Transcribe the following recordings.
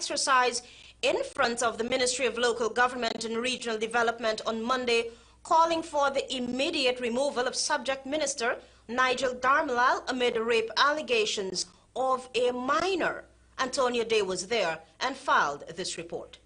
exercise in front of the Ministry of Local Government and Regional Development on Monday, calling for the immediate removal of subject minister Nigel Darmalal amid rape allegations of a minor. Antonio Day was there and filed this report.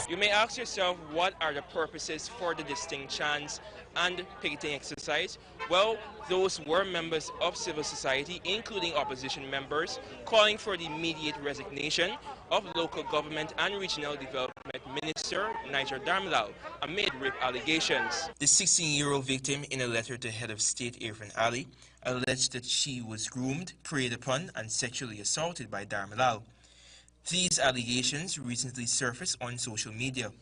You may ask yourself, what are the purposes for the distinct chants and picketing exercise? Well, those were members of civil society, including opposition members, calling for the immediate resignation of Local Government and Regional Development Minister Nigel Darmalal amid rape allegations. The 16-year-old victim, in a letter to Head of State Irfan Ali, alleged that she was groomed, preyed upon, and sexually assaulted by Darmalal. These allegations recently surfaced on social media.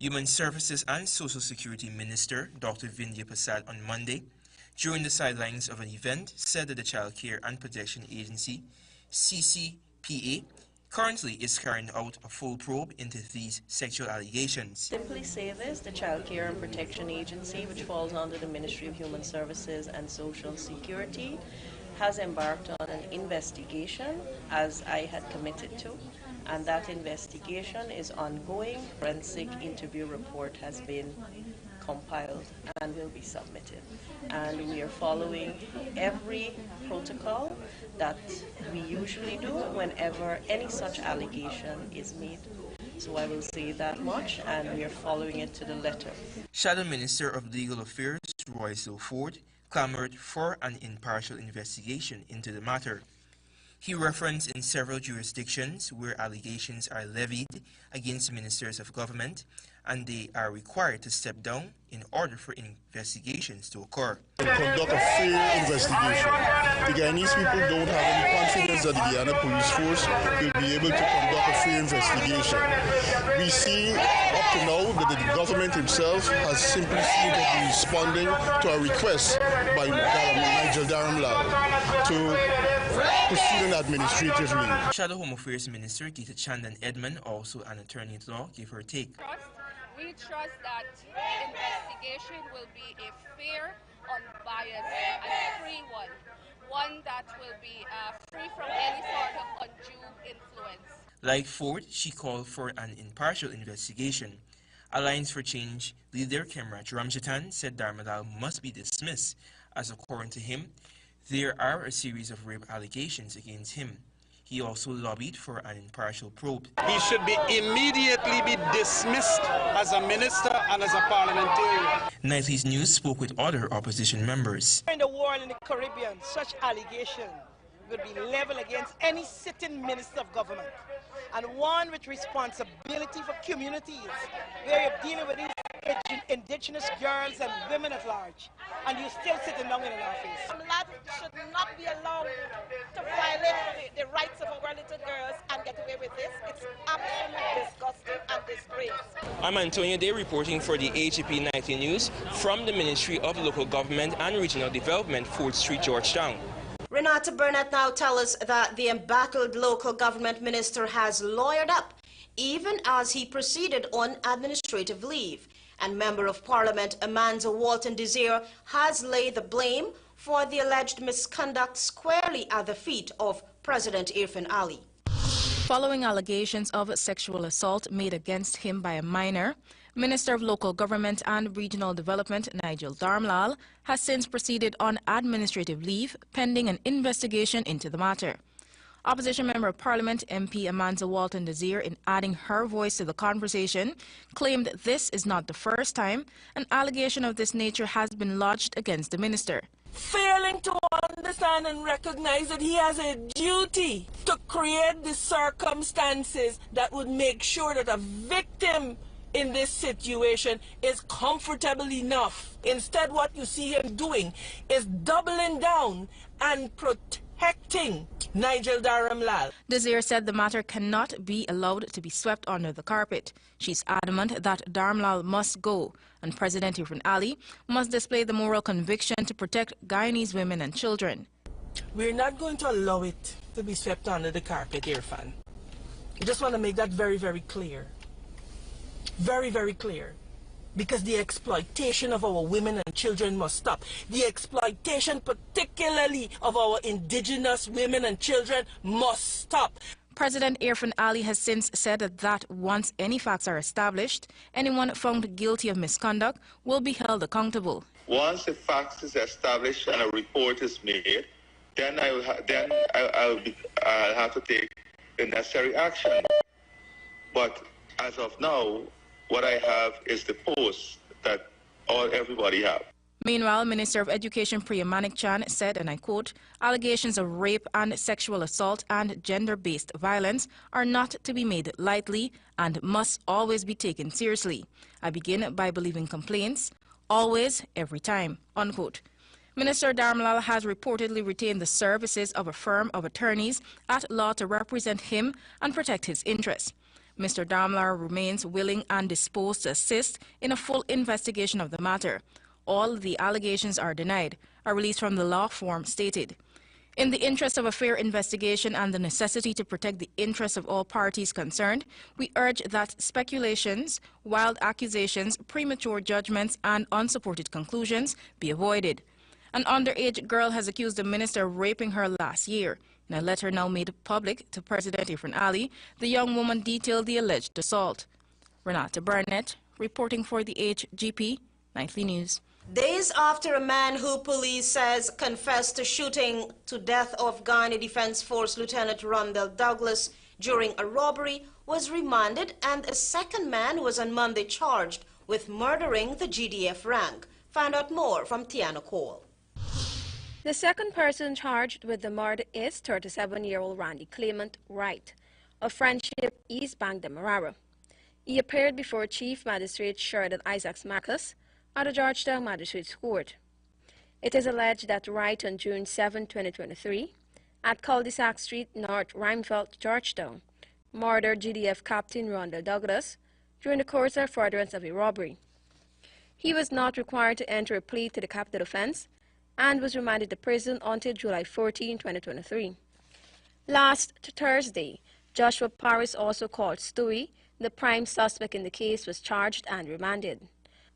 Human Services and Social Security Minister Dr. Vindhya Prasad on Monday, during the sidelines of an event, said that the Child Care and Protection Agency, CCPA, currently is carrying out a full probe into these sexual allegations. Simply say this, the Child Care and Protection Agency, which falls under the Ministry of Human Services and Social Security, has embarked on an investigation, as I had committed to, and that investigation is ongoing. Forensic interview report has been compiled and will be submitted. And we are following every protocol that we usually do whenever any such allegation is made. So I will say that much, and we are following it to the letter. Shadow Minister of Legal Affairs Royce Ford clamored for an impartial investigation into the matter. He referenced in several jurisdictions where allegations are levied against ministers of government, and they are required to step down in order for investigations to occur. Conduct a fair investigation. The Guyanese people don't have any confidence that the Guyana police force will be able to conduct a fair investigation. We see up to now that the government himself has simply seemed to be responding to a request by Nigel Darmalal to proceed on administratively. Shadow Home Affairs Minister Geeta Chandan Edmond, also an attorney-at-law, gave her take. We trust that the investigation will be a fair, unbiased, and free one that will be free from any sort of undue influence. Like Ford, she called for an impartial investigation. Alliance for Change leader Kemraj Ramjatan said Darmalal must be dismissed, as according to him, there are a series of rape allegations against him. He also lobbied for an impartial probe. He should be immediately be dismissed as a minister and as a parliamentarian. Nightly's News spoke with other opposition members. In the war in the Caribbean, such allegation will be leveled against any sitting minister of government, and one with responsibility for communities where you're dealing with these indigenous girls and women at large, and you're still sitting down in an office. That should not be allowed to violate the rights of our little girls and get away with this. It's absolutely disgusting and disgrace. I'm Antonio Day reporting for the HGP 19 News from the Ministry of Local Government and Regional Development, 4th Street, Georgetown. Renata Burnett now tells us that the embattled local government minister has lawyered up, even as he proceeded on administrative leave. And Member of Parliament Amanda Walton Desir has laid the blame for the alleged misconduct squarely at the feet of President Irfan Ali. Following allegations of sexual assault made against him by a minor, Minister of Local Government and Regional Development Nigel Darmalal has since proceeded on administrative leave pending an investigation into the matter. Opposition Member of Parliament MP Amanda Walton Desir, in adding her voice to the conversation, claimed this is not the first time an allegation of this nature has been lodged against the minister. Failing to understand and recognize that he has a duty to create the circumstances that would make sure that a victim in this situation is comfortable enough. Instead, what you see him doing is doubling down and protecting Nigel Darmalal. Desir said the matter cannot be allowed to be swept under the carpet. She's adamant that Darmalal must go, and President Irfan Ali must display the moral conviction to protect Guyanese women and children. We're not going to allow it to be swept under the carpet, Irfan. I just want to make that very, very clear. Very, very clear. because the exploitation of our women and children must stop. The exploitation particularly of our indigenous women and children must stop. President Irfan Ali has since said that once any facts are established, anyone found guilty of misconduct will be held accountable. Once the facts is established and a report is made, then I'll have to take the necessary action. But as of now, what I have is the post that everybody have. Meanwhile, Minister of Education Priya Manik-Chan said, and I quote, allegations of rape and sexual assault and gender-based violence are not to be made lightly and must always be taken seriously. I begin by believing complaints, always, every time, unquote. Minister Dharmlal has reportedly retained the services of a firm of attorneys at law to represent him and protect his interests. Mr. Dharmlal remains willing and disposed to assist in a full investigation of the matter. All the allegations are denied, a release from the law firm stated. In the interest of a fair investigation and the necessity to protect the interests of all parties concerned, we urge that speculations, wild accusations, premature judgments, and unsupported conclusions be avoided. An underage girl has accused the minister of raping her last year. In a letter now made public to President Irfan Ali, the young woman detailed the alleged assault. Renata Burnett, reporting for the HGP Nightly News. Days after a man who police says confessed to shooting to death of Ghana Defense Force Lieutenant Rondell Douglas during a robbery was remanded, and a second man was on Monday charged with murdering the GDF rank. Find out more from Tiana Cole. The second person charged with the murder is 37-year-old Randy Clement Wright of Friendship, East Bank, Demerara. He appeared before Chief Magistrate Sheridan Isaacs Marcus at the Georgetown Magistrates Court. It is alleged that Wright on June 7, 2023, at Cul-de-sac Street, North Rheinfeldt, Georgetown, murdered GDF Captain Rondell Douglas during the course of furtherance of a robbery. He was not required to enter a plea to the capital offense and was remanded to prison until July 14, 2023. Last Thursday, Joshua Paris, also called Stewie, the prime suspect in the case, was charged and remanded.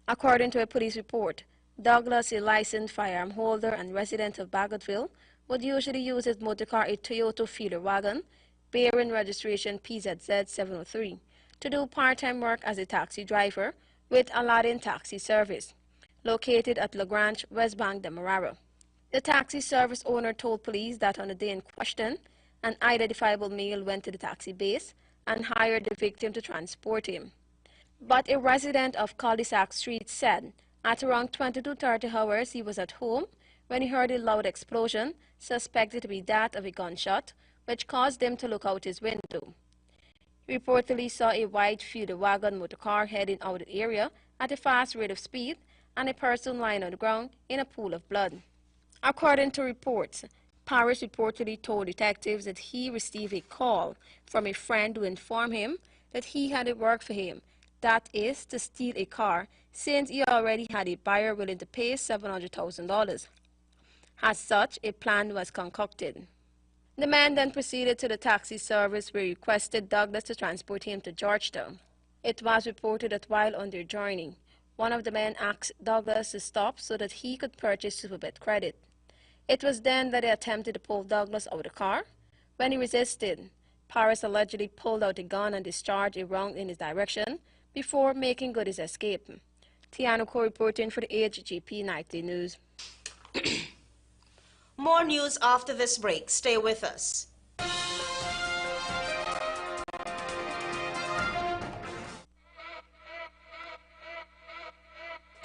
According to a police report, Douglas, a licensed firearm holder and resident of Bagotville, would usually use his motor car, a Toyota feeder wagon, bearing registration PZZ 703, to do part-time work as a taxi driver with Aladdin Taxi Service, located at LaGrange, West Bank, Demerara. The taxi service owner told police that on the day in question, an identifiable male went to the taxi base and hired the victim to transport him. But a resident of Cul-de-sac Street said at around 22:30 hours he was at home when he heard a loud explosion, suspected to be that of a gunshot, which caused him to look out his window. He reportedly saw a white feeder wagon motor car heading out of the area at a fast rate of speed and a person lying on the ground in a pool of blood. According to reports, Paris reportedly told detectives that he received a call from a friend who informed him that he had a work for him, that is, to steal a car, since he already had a buyer willing to pay $700,000. As such, a plan was concocted. The man then proceeded to the taxi service where he requested Douglas to transport him to Georgetown. It was reported that while on their journey, one of the men asked Douglas to stop so that he could purchase Superbet credit. It was then that they attempted to pull Douglas out of the car. When he resisted, Paris allegedly pulled out a gun and discharged a round in his direction before making good his escape. Tiana Co reporting for the HGP Nightly News. More news after this break. Stay with us.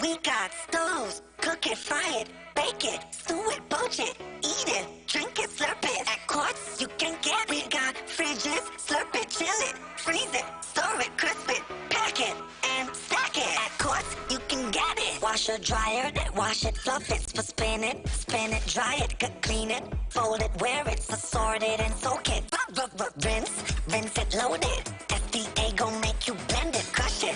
We got stoves, cook it, fry it, bake it, stew it, poach it, eat it, drink it, slurp it. At Quartz, you can get it. We got fridges, slurp it, chill it, freeze it, store it, crisp it, pack it, and stack it. At Quartz, you can get it. Washer, dryer it, wash it, fluff it, spin it, dry it, clean it, fold it, wear it, assort it, and soak it. Rinse it, load it. FDA gon' make you blend it, crush it,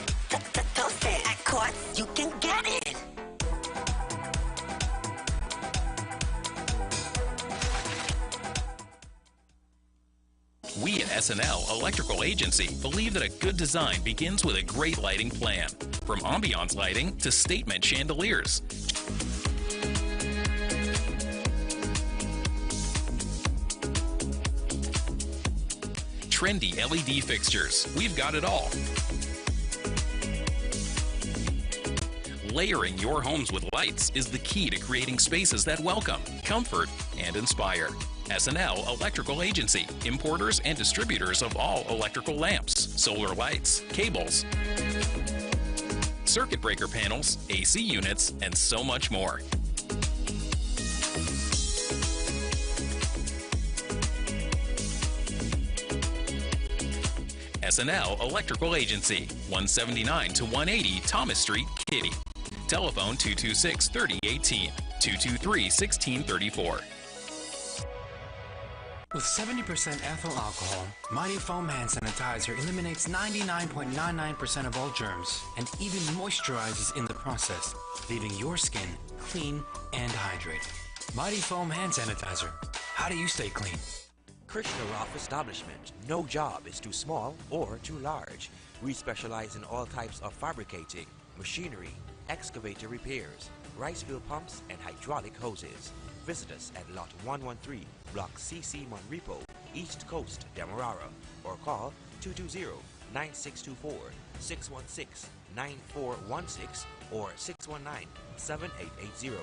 toast it. At Quartz, you can get it. We at SNL Electrical Agency believe that a good design begins with a great lighting plan. from ambiance lighting to statement chandeliers. Trendy LED fixtures, we've got it all. Layering your homes with lights is the key to creating spaces that welcome, comfort, and inspire. S&L Electrical Agency, importers and distributors of all electrical lamps, solar lights, cables, circuit breaker panels, AC units, and so much more. S&L Electrical Agency, 179 to 180 Thomas Street, Kitty. Telephone 226-3018, 223-1634. With 70% ethyl alcohol, Mighty Foam Hand Sanitizer eliminates 99.99% of all germs and even moisturizes in the process, leaving your skin clean and hydrated. Mighty Foam Hand Sanitizer. How do you stay clean? Krishna Roth Establishment. No job is too small or too large. We specialize in all types of fabricating, machinery, excavator repairs, rice field pumps, and hydraulic hoses. Visit us at Lot 113, Block CC Monrepo, East Coast, Demerara, or call 220-9624, 616-9416, or 619-7880.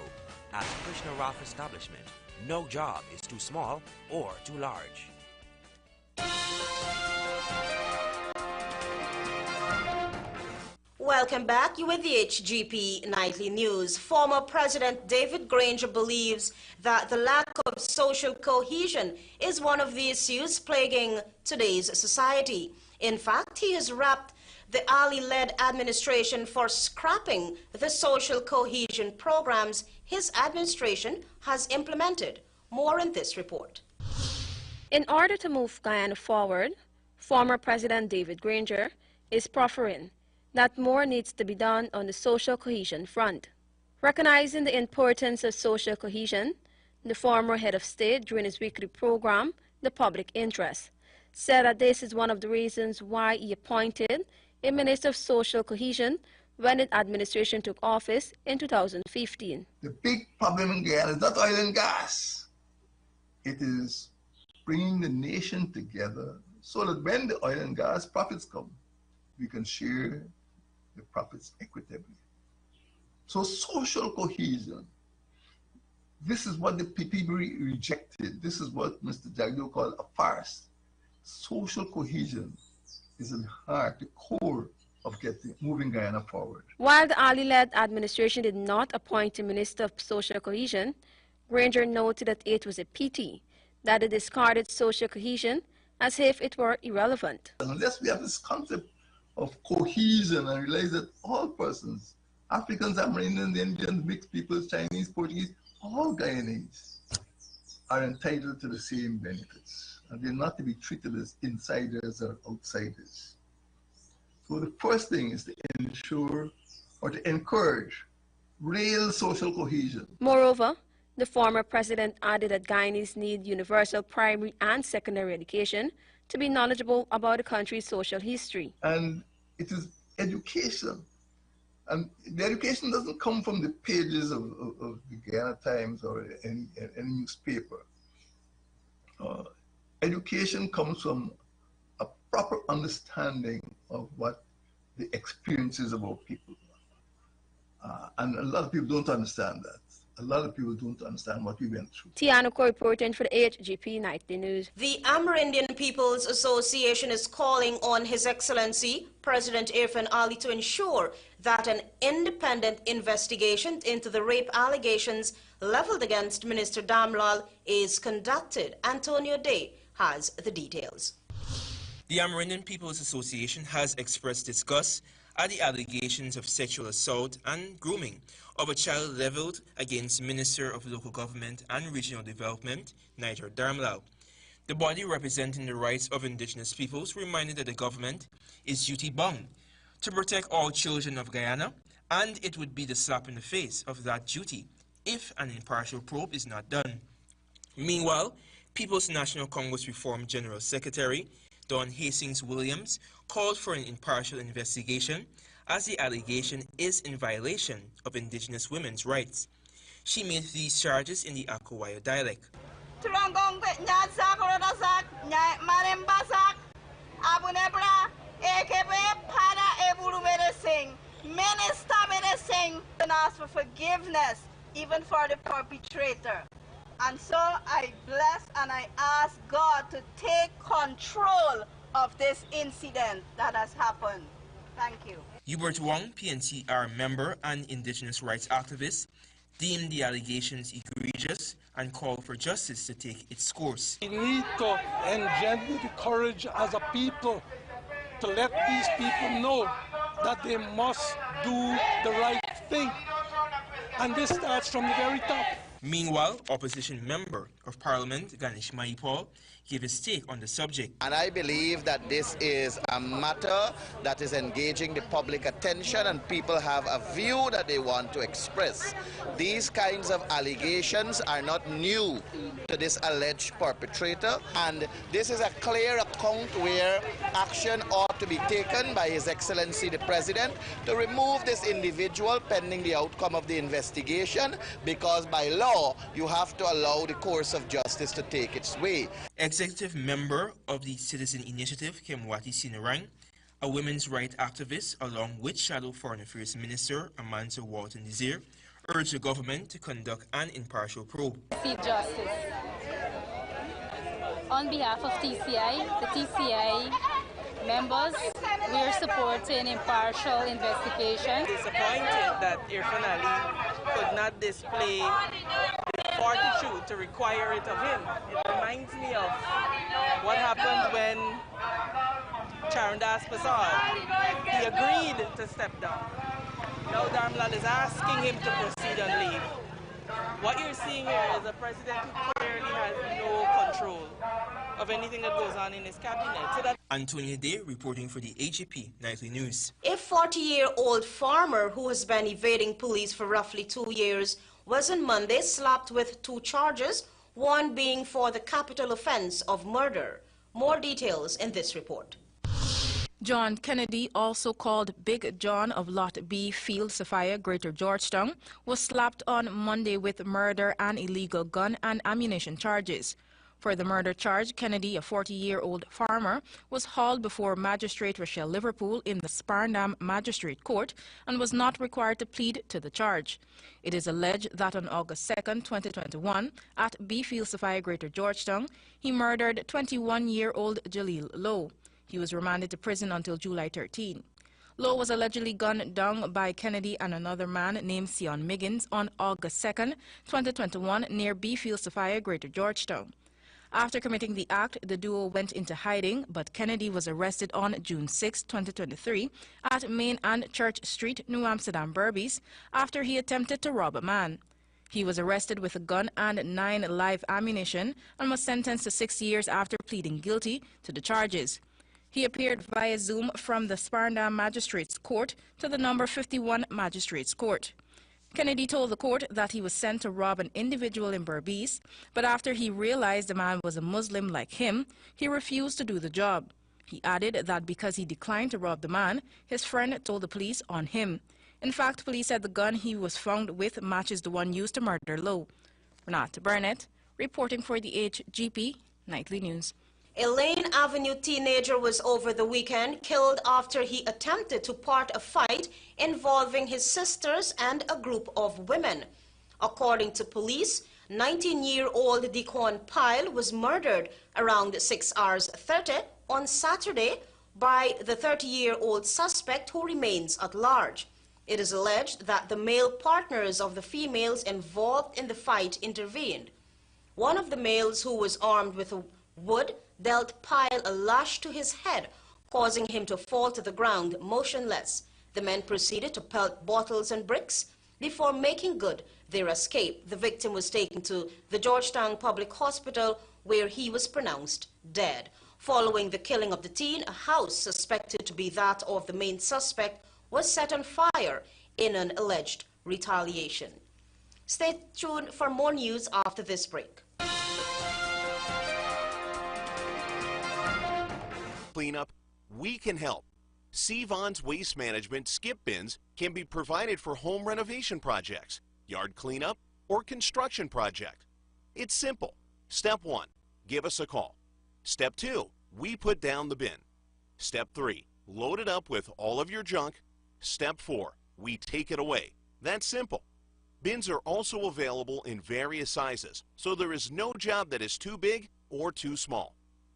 At Krishna Roth Establishment, no job is too small or too large. Welcome back. You with the HGP Nightly News. Former President David Granger believes that the lack of social cohesion is one of the issues plaguing today's society. In fact, he has rapped the Ali-led administration for scrapping the social cohesion programs his administration has implemented. More in this report. In order to move Guyana forward, former President David Granger is proffering that more needs to be done on the social cohesion front. Recognizing the importance of social cohesion, the former head of state, during his weekly program, The Public Interest, said that this is one of the reasons why he appointed a Minister of Social Cohesion when the administration took office in 2015. The big problem in Guyana is not oil and gas. It is bringing the nation together so that when the oil and gas profits come, we can share the profits equitably. So social cohesion, this is what the people rejected. This is what Mr. Jagdo called a farce. Social cohesion is the heart, the core of moving Guyana forward. While the Ali-led administration did not appoint a Minister of Social Cohesion, Granger noted that it was a pity that it discarded social cohesion as if it were irrelevant. Unless we have this concept of cohesion and realize that all persons, Africans, Amerindians, Indians, mixed peoples, Chinese, Portuguese, all Guyanese are entitled to the same benefits, and they're not to be treated as insiders or outsiders. So the first thing is to ensure or to encourage real social cohesion. Moreover, the former president added that Guyanese need universal primary and secondary education to be knowledgeable about the country's social history. And it is education. And the education doesn't come from the pages of the Guyana Times or any newspaper. Education comes from a proper understanding of what the experiences of our people are. And a lot of people don't understand that. A lot of people don't understand what we went through. Tianuko reporting for the HGP Nightly News. The Amerindian People's Association is calling on His Excellency President Irfan Ali to ensure that an independent investigation into the rape allegations leveled against Minister Damlal is conducted. Antonio Day has the details. The Amerindian People's Association has expressed disgust at the allegations of sexual assault and grooming of a child leveled against Minister of Local Government and Regional Development, Niger Damlal. The body representing the rights of indigenous peoples reminded that the government is duty-bound to protect all children of Guyana, and it would be the slap in the face of that duty if an impartial probe is not done. Meanwhile, People's National Congress Reform General Secretary Don Hastings Williams called for an impartial investigation as the allegation is in violation of indigenous women's rights. She made these charges in the Akawayo dialect. And ask for forgiveness even for the perpetrator. And so I bless and I ask God to take control of this incident that has happened. Thank you. Hubert Wong, PNCR member and indigenous rights activist, deemed the allegations egregious and called for justice to take its course. We need to engender the courage as a people to let these people know that they must do the right thing. And this starts from the very top. Meanwhile, opposition member of Parliament, Ganesh Maipal, gave his take on the subject. And I believe that this is a matter that is engaging the public attention and people have a view that they want to express. These kinds of allegations are not new to this alleged perpetrator, and this is a clear account where action ought to be taken by His Excellency the President to remove this individual pending the outcome of the investigation, because by law you have to allow the course of justice to take its way. Executive member of the Citizen Initiative, Kemwati Sinarang, a women's rights activist, along with Shadow Foreign Affairs Minister Amansa Walton Desir, urged the government to conduct an impartial probe. Seek justice. On behalf of TCI, the TCI members, we are supporting impartial investigation. Disappointed that Irfan Ali could not display the fortitude to require it of him. It reminds me of what happened when Charandas Prasad, he agreed to step down. Now Dharmlal is asking him to proceed on leave. What you're seeing here is a president who clearly has no control of anything that goes on in his cabinet. So that Antonia Day reporting for the HGP Nightly News. A 40-year-old farmer who has been evading police for roughly 2 years was on Monday slapped with 2 charges, one being for the capital offense of murder. More details in this report. John Kennedy, also called Big John of Lot B, Field Sophia, Greater Georgetown, was slapped on Monday with murder and illegal gun and ammunition charges. For the murder charge, Kennedy, a 40-year-old farmer, was hauled before Magistrate Rochelle Liverpool in the Sparndam Magistrate Court and was not required to plead to the charge. It is alleged that on August 2, 2021, at B Field Sophia, Greater Georgetown, he murdered 21-year-old Jalil Lowe. He was remanded to prison until July 13. Lowe was allegedly gunned down by Kennedy and another man named Sion Miggins on August 2, 2021, near B Field Sophia, Greater Georgetown. After committing the act, the duo went into hiding, but Kennedy was arrested on June 6, 2023, at Main and Church Street, New Amsterdam, Berbice, after he attempted to rob a man. He was arrested with a gun and 9 live ammunition and was sentenced to 6 years after pleading guilty to the charges. He appeared via Zoom from the Sparndam Magistrates Court to the number 51 Magistrates Court. Kennedy told the court that he was sent to rob an individual in Berbice, but after he realized the man was a Muslim like him, he refused to do the job. He added that because he declined to rob the man, his friend told the police on him. In fact, police said the gun he was found with matches the one used to murder Lowe. Renate Burnett, reporting for the HGP Nightly News. A Lane Avenue teenager was over the weekend killed after he attempted to part a fight involving his sisters and a group of women. According to police, 19-year-old Dequan Pyle was murdered around 6 hours 30 on Saturday by the 30-year-old suspect who remains at large. It is alleged that the male partners of the females involved in the fight intervened. One of the males, who was armed with a wood, dealt Pyle a lash to his head, causing him to fall to the ground motionless. The men proceeded to pelt bottles and bricks before making good their escape. The victim was taken to the Georgetown Public Hospital, where he was pronounced dead. Following the killing of the teen, a house suspected to be that of the main suspect was set on fire in an alleged retaliation. Stay tuned for more news after this break. Cleanup, we can help. Sevon's Waste Management skip bins can be provided for home renovation projects, yard cleanup, or construction project. It's simple. Step 1, give us a call. Step 2, we put down the bin. Step 3, load it up with all of your junk. Step 4, we take it away. That's simple. Bins are also available in various sizes, so there is no job that is too big or too small.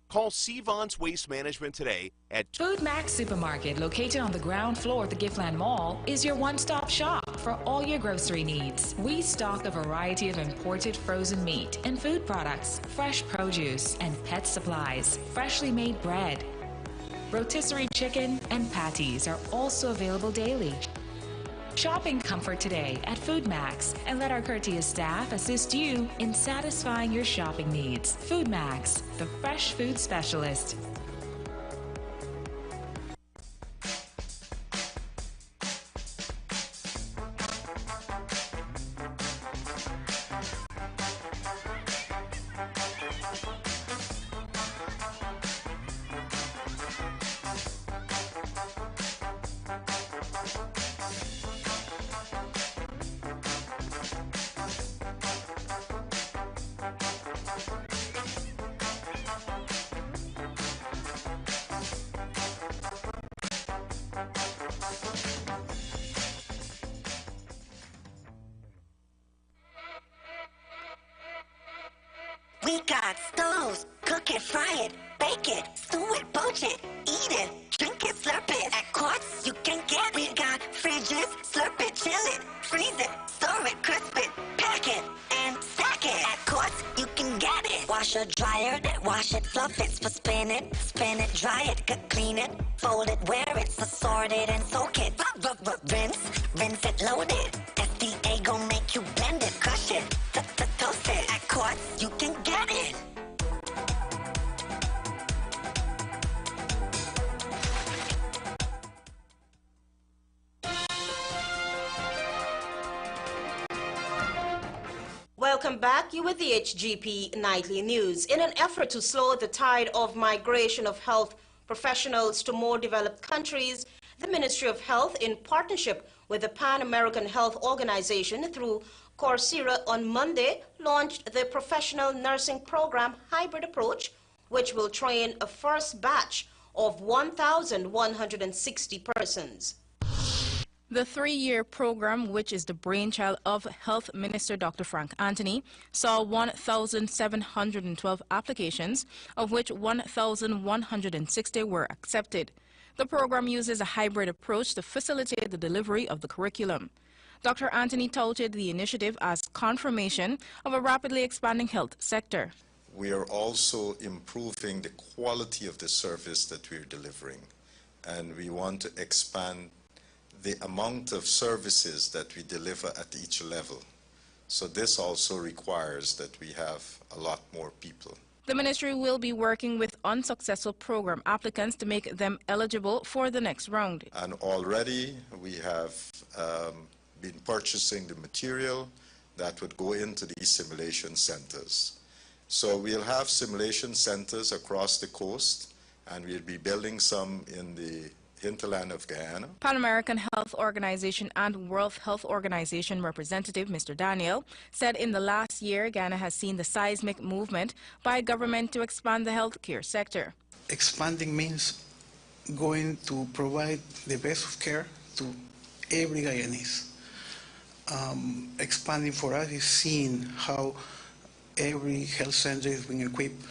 Call Sevon's Waste Management today at Food Max Supermarket, located on the ground floor at the Giftland Mall, is your one-stop shop for all your grocery needs. We stock a variety of imported frozen meat and food products, fresh produce, and pet supplies, freshly made bread. Rotisserie chicken and patties are also available daily. Shop in comfort today at Food Max and let our courteous staff assist you in satisfying your shopping needs. Food Max, the fresh food specialist. We got stoves, cook it, fry it, bake it, stew it, poach it, eat it, drink it, slurp it. At Quartz, you can get it. We got fridges, slurp it, chill it, freeze it, store it, crisp it, pack it, and stack it. At Quartz, you can get it. Wash or dryer it, wash it, fluff it, spin it, dry it, clean it, fold it, wear it, sort it, and soak it. Rinse it, load it. FDA gon' make you blend it, crush it, toast it. At Quartz, you can get it. Welcome back. You with the HGP Nightly News. In an effort to slow the tide of migration of health professionals to more developed countries, the Ministry of Health, in partnership with the Pan American Health Organization through Coursera on Monday, launched the Professional Nursing Program Hybrid Approach, which will train a first batch of 1,160 persons. The three-year program, which is the brainchild of Health Minister Dr. Frank Anthony, saw 1,712 applications, of which 1,160 were accepted. The program uses a hybrid approach to facilitate the delivery of the curriculum. Dr. Anthony touted the initiative as confirmation of a rapidly expanding health sector. We are also improving the quality of the service that we're delivering, and we want to expand the amount of services that we deliver at each level. So this also requires that we have a lot more people. The ministry will be working with unsuccessful program applicants to make them eligible for the next round. And already we have been purchasing the material that would go into these simulation centers. So we'll have simulation centers across the coast, and we'll be building some in the hinterland of Guyana. Pan American Health Organization and World Health Organization representative Mr. Daniel said in the last year Guyana has seen the seismic movement by government to expand the healthcare sector. Expanding means going to provide the best of care to every Guyanese. Expanding for us is seeing how every health center is being equipped.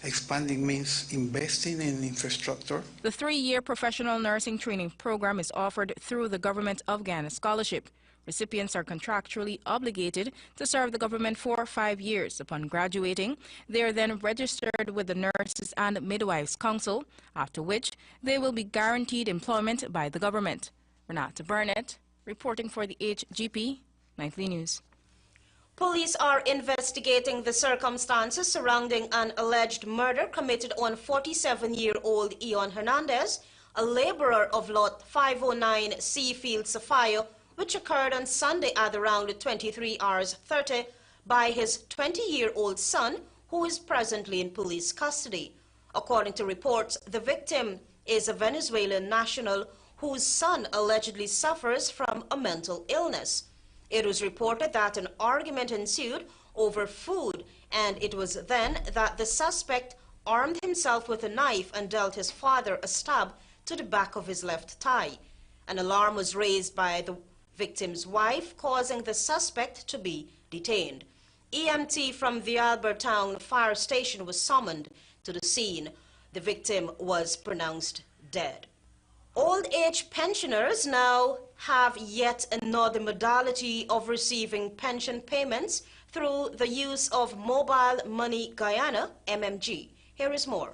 Expanding means investing in infrastructure. The three-year professional nursing training program is offered through the Government of Ghana Scholarship. Recipients are contractually obligated to serve the government for 5 years. Upon graduating, they are then registered with the Nurses and Midwives Council, after which they will be guaranteed employment by the government. Renata Burnett, reporting for the HGP Nightly News. Police are investigating the circumstances surrounding an alleged murder committed on 47-year-old Eon Hernandez, a laborer of Lot 509 Seafield Sapphire, which occurred on Sunday at around 23:30 by his 20-year-old son, who is presently in police custody. According to reports, the victim is a Venezuelan national whose son allegedly suffers from a mental illness. It was reported that an argument ensued over food, and it was then that the suspect armed himself with a knife and dealt his father a stab to the back of his left thigh. An alarm was raised by the victim's wife, causing the suspect to be detained. EMT from the Albertown fire station was summoned to the scene. The victim was pronounced dead. Old age pensioners now have yet another modality of receiving pension payments through the use of Mobile Money Guyana, MMG. Here is more.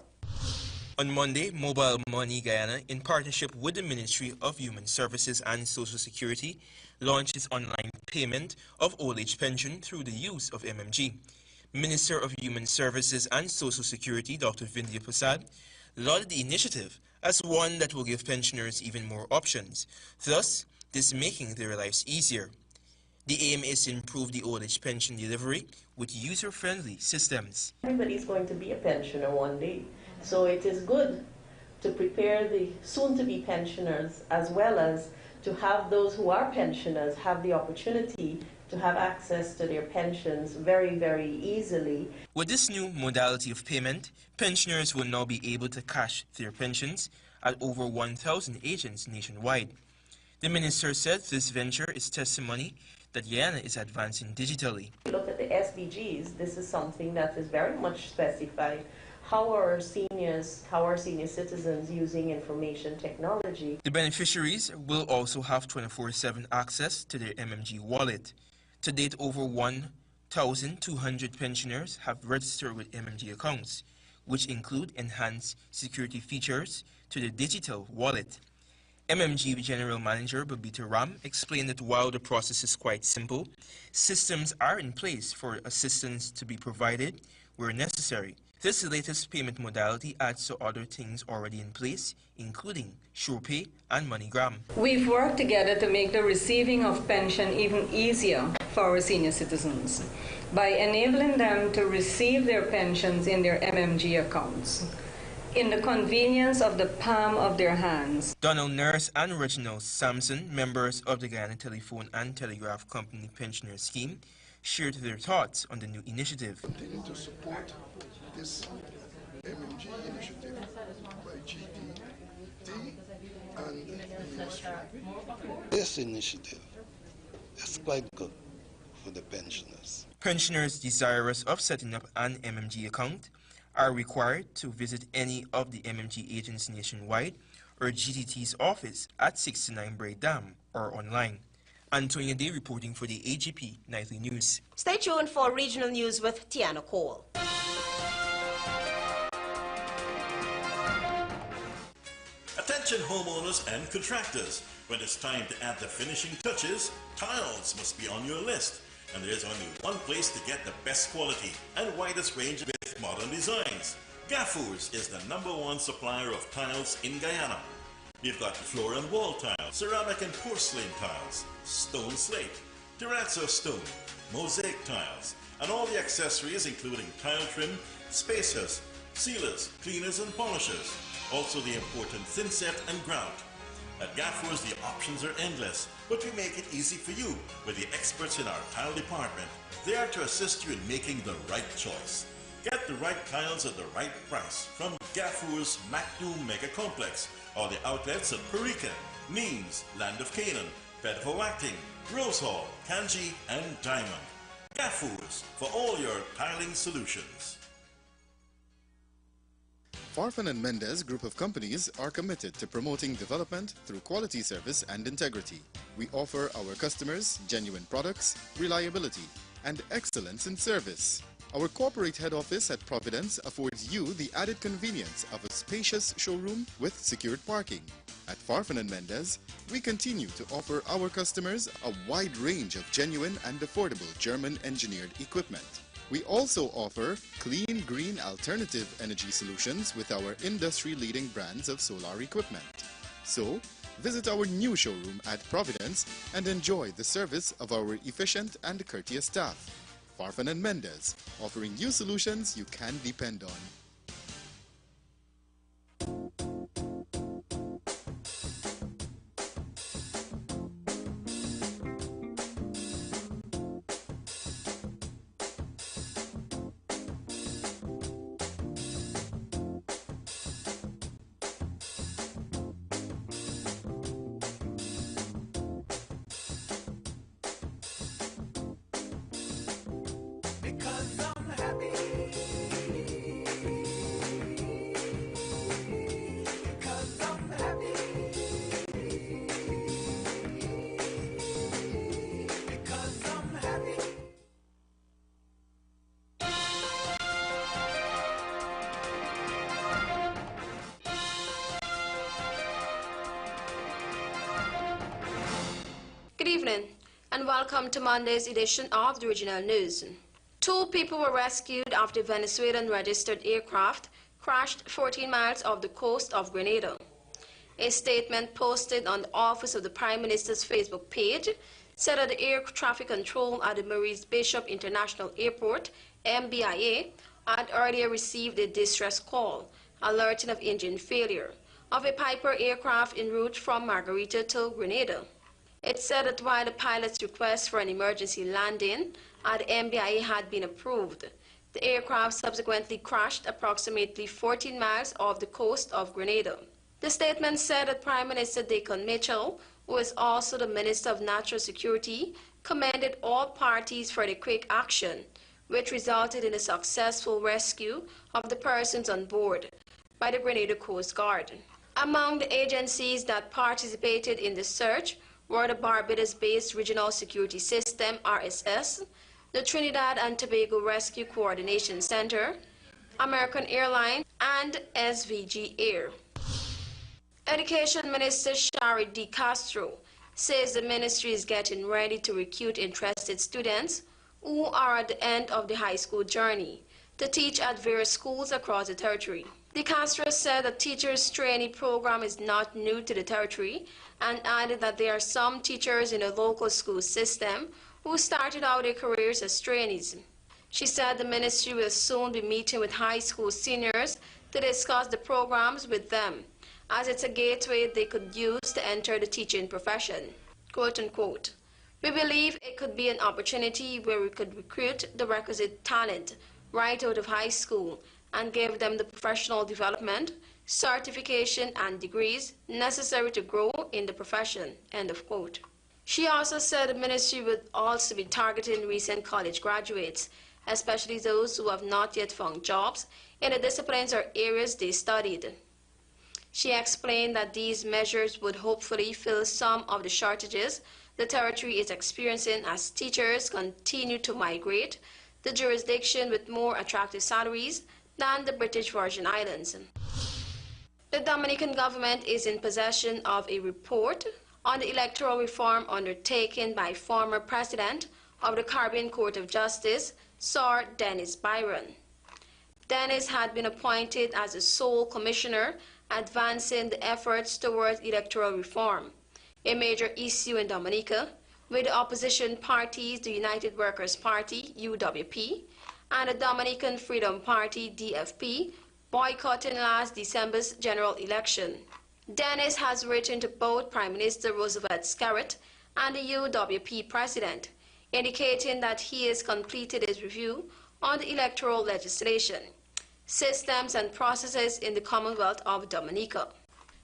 On Monday, Mobile Money Guyana, in partnership with the Ministry of Human Services and Social Security, launched its online payment of old age pension through the use of MMG. Minister of Human Services and Social Security, Dr. Vindhya Prasad, lauded the initiative as one that will give pensioners even more options, thus this making their lives easier. The aim is to improve the old age pension delivery with user-friendly systems. Everybody's going to be a pensioner one day, so it is good to prepare the soon-to-be pensioners as well as to have those who are pensioners have the opportunity to have access to their pensions very, very easily. With this new modality of payment, pensioners will now be able to cash their pensions at over 1,000 agents nationwide. The minister said this venture is testimony that Guyana is advancing digitally. Look at the SDGs. This is something that is very much specified. How are senior citizens using information technology? The beneficiaries will also have 24/7 access to their MMG wallet. To date, over 1,200 pensioners have registered with MMG accounts, which include enhanced security features to the digital wallet. MMG General Manager Babita Ram explained that while the process is quite simple, systems are in place for assistance to be provided where necessary. This latest payment modality adds to other things already in place, including SurePay and MoneyGram. We've worked together to make the receiving of pension even easier for our senior citizens by enabling them to receive their pensions in their MMG accounts in the convenience of the palm of their hands. Donald Nurse and Reginald Sampson, members of the Guyana Telephone and Telegraph Company Pensioner Scheme, shared their thoughts on the new initiative. Continue to support this MMG initiative by HGPTV and the ministry. This initiative is quite good for the pensioners. Pensioners desirous of setting up an MMG account are required to visit any of the MMG agents nationwide or GTT's office at 69 Braid Dam or online. Antonia Day reporting for the AGP Nightly News. Stay tuned for regional news with Tiana Cole. Attention homeowners and contractors. When it's time to add the finishing touches, tiles must be on your list. And there's only one place to get the best quality and widest range with modern designs. Gaffurs is the #1 supplier of tiles in Guyana. We've got floor and wall tiles, ceramic and porcelain tiles, stone slate, terrazzo stone, mosaic tiles, and all the accessories including tile trim, spacers, sealers, cleaners and polishers. Also the important thin set and grout. At Gaffurs, the options are endless, but we make it easy for you with the experts in our tile department. They are to assist you in making the right choice. Get the right tiles at the right price from Gaffurs Macdoom Mega Complex or the outlets at Parika, Neems, Land of Canaan, Bedford Acting, Rose Hall, Kanji, and Diamond. Gaffurs for all your tiling solutions. Farfan and Mendez Group of Companies are committed to promoting development through quality service and integrity. We offer our customers genuine products, reliability, and excellence in service. Our corporate head office at Providence affords you the added convenience of a spacious showroom with secured parking. At Farfan and Mendez, we continue to offer our customers a wide range of genuine and affordable German-engineered equipment. We also offer clean, green, alternative energy solutions with our industry-leading brands of solar equipment. So, visit our new showroom at Providence and enjoy the service of our efficient and courteous staff. Farfan and Mendez, offering you solutions you can depend on. and welcome to Monday's edition of the Regional News. 2 people were rescued after Venezuelan registered aircraft crashed 14 miles off the coast of Grenada. A statement posted on the Office of the Prime Minister's Facebook page said that the air traffic control at the Maurice Bishop International Airport, MBIA, had earlier received a distress call alerting of engine failure of a Piper aircraft en route from Margarita to Grenada. It said that while the pilot's request for an emergency landing at MBIA had been approved, the aircraft subsequently crashed approximately 14 miles off the coast of Grenada. The statement said that Prime Minister Declan Mitchell, who is also the Minister of National Security, commended all parties for the quick action, which resulted in a successful rescue of the persons on board by the Grenada Coast Guard. Among the agencies that participated in the search were the Barbados-based Regional Security System, RSS, the Trinidad and Tobago Rescue Coordination Center, American Airlines, and SVG Air. Education Minister Shari D. Castro says the ministry is getting ready to recruit interested students who are at the end of the high school journey to teach at various schools across the territory. De Castro said the teachers trainee program is not new to the territory and added that there are some teachers in the local school system who started out their careers as trainees. She said the ministry will soon be meeting with high school seniors to discuss the programs with them, as it's a gateway they could use to enter the teaching profession. Quote unquote. We believe it could be an opportunity where we could recruit the requisite talent right out of high school and give them the professional development, certification, and degrees necessary to grow in the profession, end of quote. She also said the ministry would also be targeting recent college graduates, especially those who have not yet found jobs in the disciplines or areas they studied. She explained that these measures would hopefully fill some of the shortages the territory is experiencing as teachers continue to migrate the jurisdiction with more attractive salaries than the British Virgin Islands. The Dominican government is in possession of a report on the electoral reform undertaken by former President of the Caribbean Court of Justice, Sir Dennis Byron. Dennis had been appointed as the sole commissioner advancing the efforts towards electoral reform, a major issue in Dominica, with the opposition parties, the United Workers' Party, UWP, and the Dominican Freedom Party, DFP, boycotting last December's general election. Dennis has written to both Prime Minister Roosevelt Scarrett and the UWP president, indicating that he has completed his review on the electoral legislation, systems and processes in the Commonwealth of Dominica.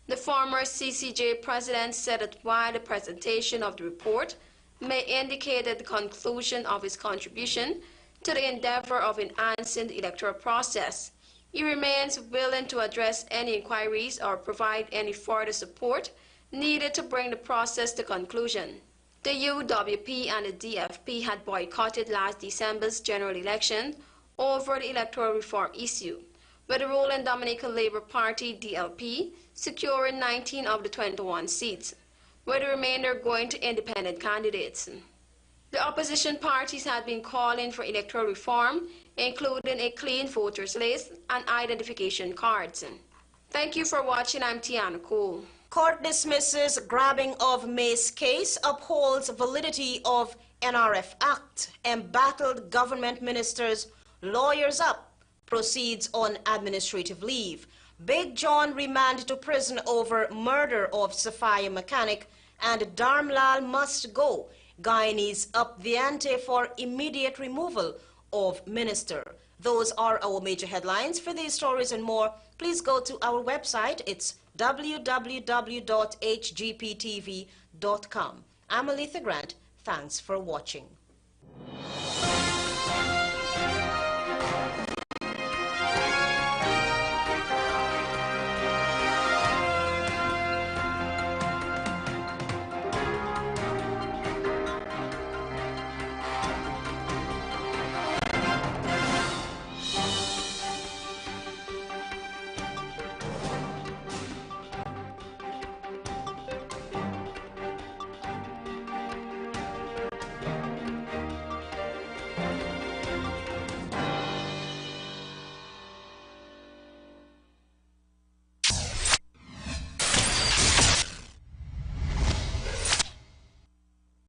The former CCJ president said that while the presentation of the report may indicate at the conclusion of his contribution to the endeavor of enhancing the electoral process, he remains willing to address any inquiries or provide any further support needed to bring the process to conclusion. The UWP and the DFP had boycotted last December's general election over the electoral reform issue, with the ruling Dominican Labour Party, DLP, securing 19 of the 21 seats, with the remainder going to independent candidates. The opposition parties had been calling for electoral reform, including a clean voters list and identification cards. Thank you for watching. I'm Tiana Cole. Court dismisses grabbing of Mace case, upholds validity of NRF Act, embattled government ministers, lawyers up, proceeds on administrative leave. Big John remanded to prison over murder of Sophia mechanic, and Dharmlal must go. Guyanese up the ante for immediate removal of minister. Those are our major headlines. For these stories and more, please go to our website. It's www.hgptv.com. I'm Aletha Grant. Thanks for watching.